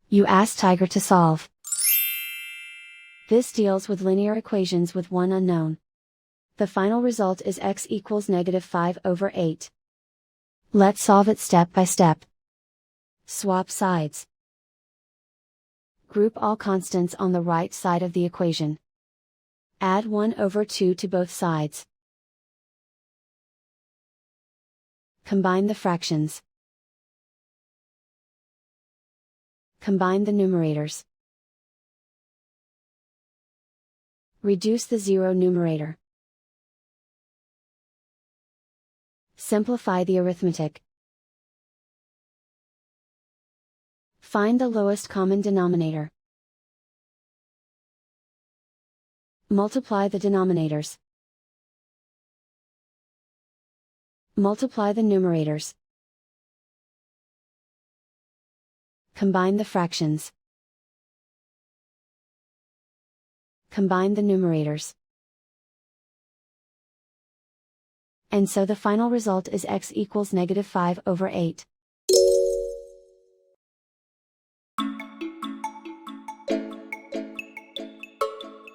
You ask Tiger to solve. This deals with linear equations with one unknown. The final result is x equals -5/8. Let's solve it step by step. Swap sides. Group all constants on the right side of the equation. Add 1/2 to both sides. Combine the fractions. Combine the numerators. Reduce the zero numerator. Simplify the arithmetic. Find the lowest common denominator. Multiply the denominators. Multiply the numerators. Combine the fractions. Combine the numerators. And so the final result is x equals -5/8.